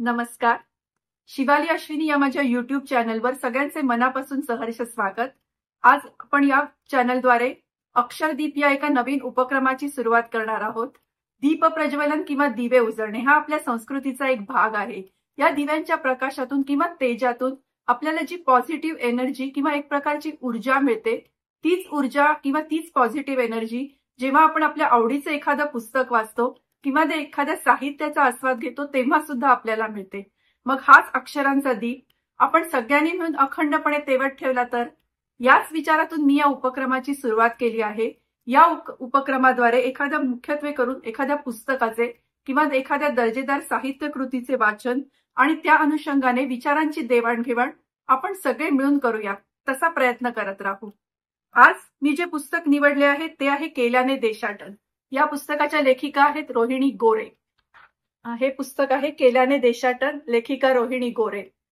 नमस्कार. शिवाली अश्विनी या माझ्या युट्यूब चॅनलवर सगळ्यांचे मनापासून सहर्ष स्वागत. आज आपण या चॅनलद्वारे अक्षरदीप या एका नवीन उपक्रमाची सुरुवात करणार आहोत. दीप प्रज्वलन किंवा दिवे उजळणे हा आपल्या संस्कृतीचा एक भाग आहे. या दिव्यांच्या प्रकाशातून किंवा तेजातून आपल्याला जी पॉझिटिव्ह एनर्जी किंवा एक प्रकारची ऊर्जा मिळते, तीच ऊर्जा किंवा तीच पॉझिटिव्ह एनर्जी जेव्हा आपण आपल्या आवडीचं एखादं पुस्तक वाचतो किंवा ते एखाद्या साहित्याचा आस्वाद घेतो तेव्हा सुद्धा आपल्याला मिळते. मग हाच अक्षरांचा दीप आपण सगळ्यांनी मिळून अखंडपणे तेवत ठेवला तर, याच विचारातून मी या उपक्रमाची सुरुवात केली आहे. या उपक्रमाद्वारे एखाद्या मुख्यत्वे करून एखाद्या पुस्तकाचे किंवा एखाद्या दर्जेदार साहित्य कृतीचे वाचन आणि त्या अनुषंगाने विचारांची देवाणघेवाण आपण सगळे मिळून करूया, तसा प्रयत्न करत राहू. आज मी जे पुस्तक निवडले आहे ते आहे केल्याने देशाटन. या पुस्तकाच्या लेखिका आहेत रोहिणी गोरे. हे पुस्तक आहे केल्याने देशाटन, लेखिका रोहिणी गोरे.